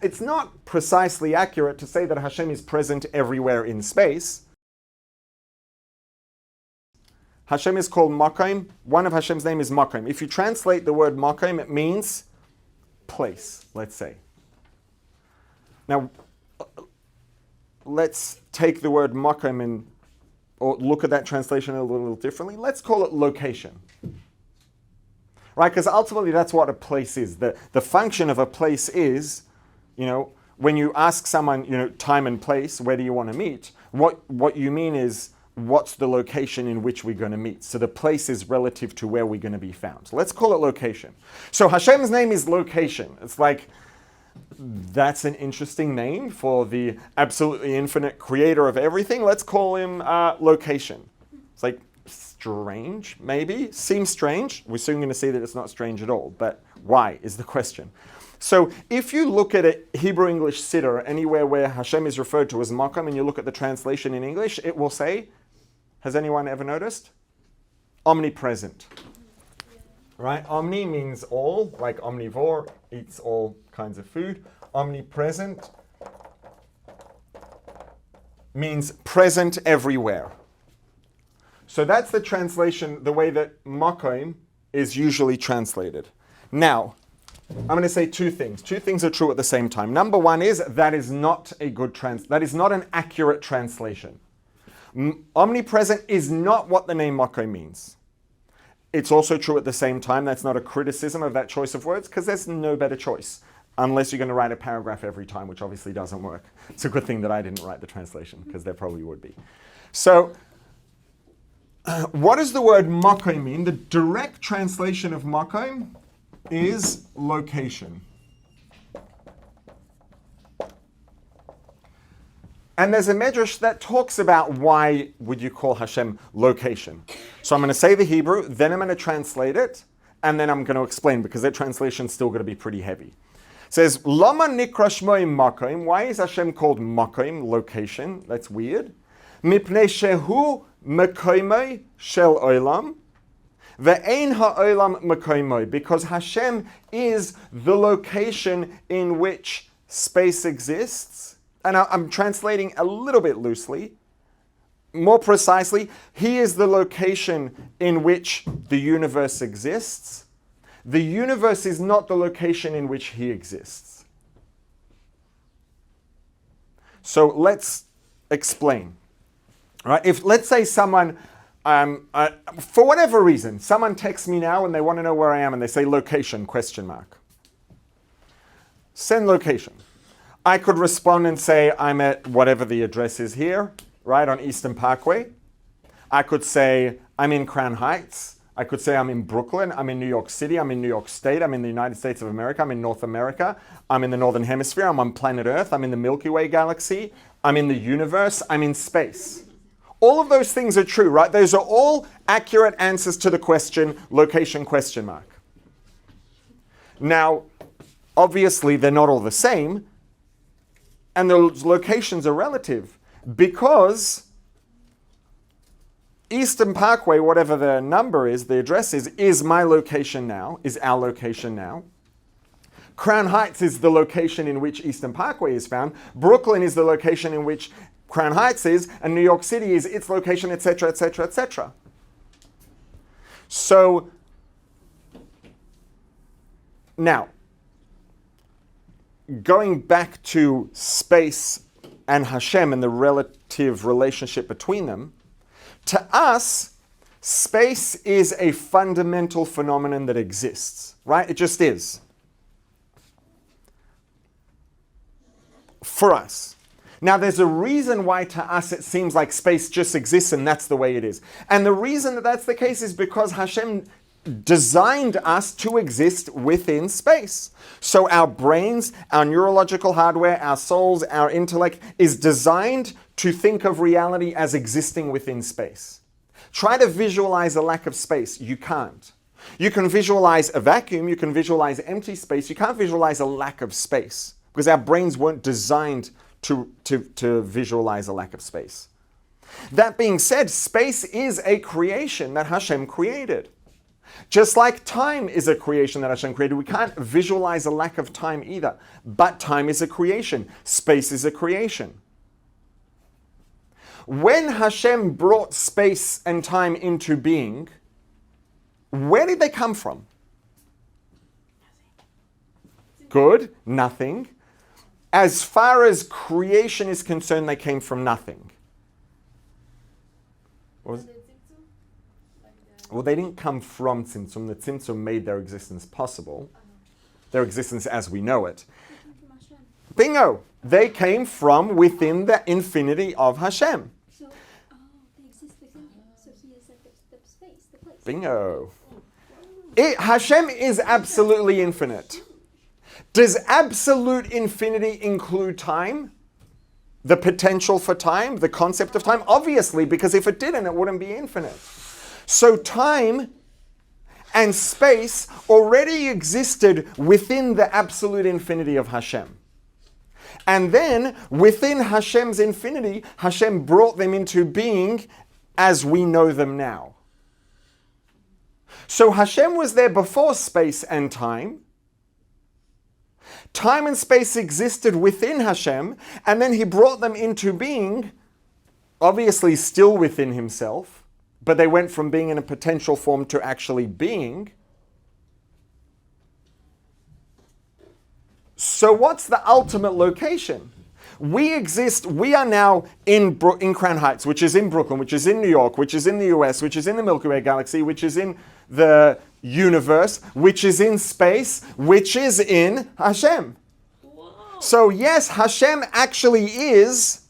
it's not precisely accurate to say that Hashem is present everywhere in space. Hashem is called Makom. One of Hashem's name is Makom. If you translate the word Makom, it means place, let's say. Now, let's take the word Makom or look at that translation a little differently. Let's call it location. Right? Because ultimately that's what a place is. The function of a place is, when you ask someone, time and place, where do you want to meet? What you mean is, what's the location in which we're going to meet? So the place is relative to where we're going to be found. So let's call it location. So Hashem's name is location. It's like, that's an interesting name for the absolutely infinite creator of everything. Let's call him location. It's like strange, maybe. Seems strange. We're soon going to see that it's not strange at all. But why is the question. So if you look at a Hebrew English siddur, anywhere where Hashem is referred to as Makom, and you look at the translation in English, it will say, has anyone ever noticed? Omnipresent. Right? Omni means all, like omnivore, eats all kinds of food. Omnipresent means present everywhere. So that's the translation, the way that Makom is usually translated. Now, I'm going to say two things. Two things are true at the same time. Number one is that is not an accurate translation. Omnipresent is not what the name Makom means. It's also true at the same time. That's not a criticism of that choice of words, because there's no better choice, unless you're going to write a paragraph every time, which obviously doesn't work. It's a good thing that I didn't write the translation, because there probably would be. So, what does the word Makom mean? The direct translation of Makom is location. And there's a medrash that talks about why would you call Hashem location. So I'm going to say the Hebrew, then I'm going to translate it, and then I'm going to explain, because that translation's still going to be pretty heavy. It says, Lama nikra shmoi Makom. Why is Hashem called Makom, location? That's weird. Mipnei shehu mekomoi shel olam. Ve'ein ha'olam mekomoi. Because Hashem is the location in which space exists. And I'm translating a little bit loosely. More precisely, he is the location in which the universe exists. The universe is not the location in which he exists. So let's explain. All right? If, let's say someone, for whatever reason, someone texts me now and they want to know where I am and they say location, ? Send location. I could respond and say I'm at whatever the address is here, right, on Eastern Parkway. I could say I'm in Crown Heights. I could say I'm in Brooklyn. I'm in New York City. I'm in New York State. I'm in the United States of America. I'm in North America. I'm in the Northern Hemisphere. I'm on planet Earth. I'm in the Milky Way galaxy. I'm in the universe. I'm in space. All of those things are true, right? Those are all accurate answers to the question, location ? Now, obviously, they're not all the same. And those locations are relative, because Eastern Parkway, whatever the number is, the address is my location now, is our location now. Crown Heights is the location in which Eastern Parkway is found. Brooklyn is the location in which Crown Heights is, and New York City is its location, etc., etc., etc. So, now, going back to space and Hashem and the relative relationship between them, to us, space is a fundamental phenomenon that exists, right? It just is. For us. Now, there's a reason why to us it seems like space just exists and that's the way it is. And the reason that that's the case is because Hashem designed us to exist within space. So our brains, our neurological hardware, our souls, our intellect is designed to think of reality as existing within space. Try to visualize a lack of space. You can't. You can visualize a vacuum, you can visualize empty space. You can't visualize a lack of space because our brains weren't designed to visualize a lack of space. That being said, space is a creation that Hashem created. Just like time is a creation that Hashem created, we can't visualize a lack of time either. But time is a creation. Space is a creation. When Hashem brought space and time into being, where did they come from? Good, nothing. As far as creation is concerned, they came from nothing. Well, they didn't come from Tzimtzum. The Tzimtzum made their existence possible. Their existence as we know it. Bingo! They came from within the infinity of Hashem. So, they exist within him. So he is at the space, the place. Bingo! Hashem is absolutely infinite. Does absolute infinity include time? The potential for time? The concept of time? Obviously, because if it didn't, it wouldn't be infinite. So time and space already existed within the absolute infinity of Hashem. And then, within Hashem's infinity, Hashem brought them into being as we know them now. So Hashem was there before space and time. Time and space existed within Hashem, and then he brought them into being, obviously still within himself, but they went from being in a potential form to actually being. So what's the ultimate location? We are now in Crown Heights, which is in Brooklyn, which is in New York, which is in the US, which is in the Milky Way galaxy, which is in the universe, which is in space, which is in Hashem. Whoa. So yes, Hashem actually is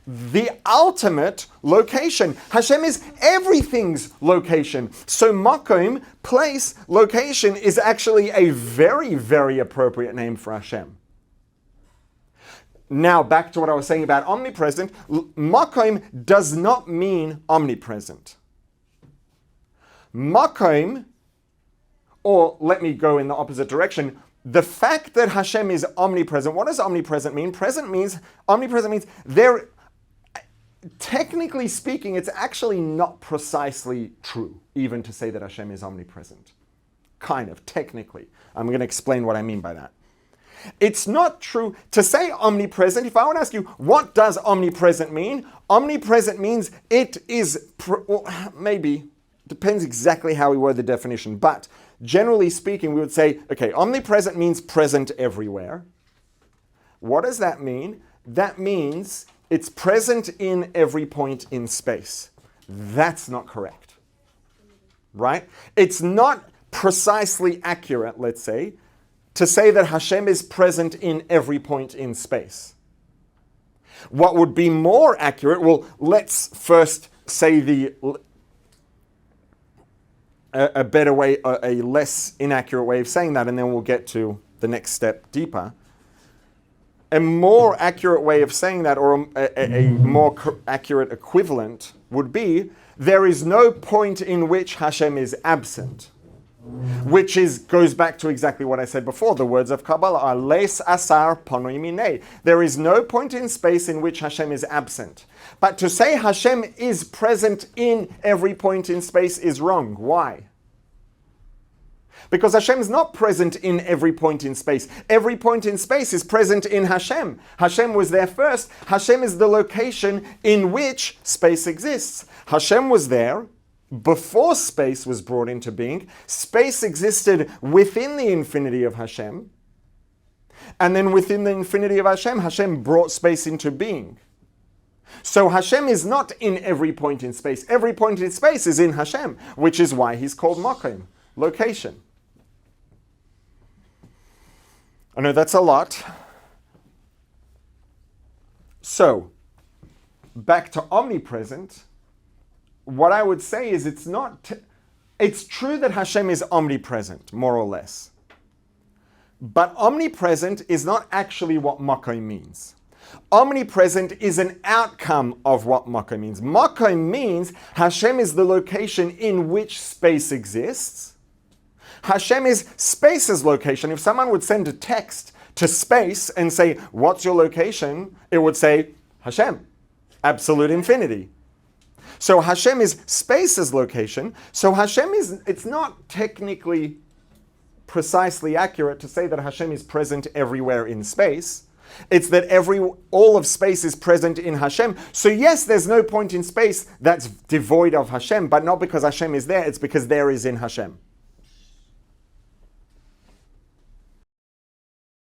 the ultimate location. Hashem is everything's location. So Makom, place, location, is actually a very, very appropriate name for Hashem. Now, back to what I was saying about omnipresent. Makom does not mean omnipresent. Makom, or let me go in the opposite direction, the fact that Hashem is omnipresent, what does omnipresent mean? Omnipresent means there. Technically speaking, it's actually not precisely true, even to say that Hashem is omnipresent. Kind of, technically. I'm going to explain what I mean by that. It's not true to say omnipresent. If I want to ask you, what does omnipresent mean? Omnipresent means it is, maybe, depends exactly how we word the definition, but generally speaking, we would say, okay, omnipresent means present everywhere. What does that mean? That means it's present in every point in space. That's not correct. Right? It's not precisely accurate, let's say, to say that Hashem is present in every point in space. What would be more accurate, well, let's first say a better way, a less inaccurate way of saying that, and then we'll get to the next step deeper. A more accurate way of saying that, or a more accurate equivalent, would be, there is no point in which Hashem is absent. Which goes back to exactly what I said before. The words of Kabbalah are les asar panoi minei. There is no point in space in which Hashem is absent. But to say Hashem is present in every point in space is wrong. Why? Because Hashem is not present in every point in space. Every point in space is present in Hashem. Hashem was there first. Hashem is the location in which space exists. Hashem was there before space was brought into being. Space existed within the infinity of Hashem. And then within the infinity of Hashem, Hashem brought space into being. So Hashem is not in every point in space. Every point in space is in Hashem, which is why he's called Makom, location. I know that's a lot. So, back to omnipresent, what I would say is it's true that Hashem is omnipresent, more or less. But omnipresent is not actually what Makom means. Omnipresent is an outcome of what Makom means. Makom means Hashem is the location in which space exists. Hashem is space's location. If someone would send a text to space and say, what's your location? It would say, Hashem, absolute infinity. So Hashem is space as location. So Hashem it's not technically precisely accurate to say that Hashem is present everywhere in space. It's that all of space is present in Hashem. So yes, there's no point in space that's devoid of Hashem, but not because Hashem is there, it's because there is in Hashem.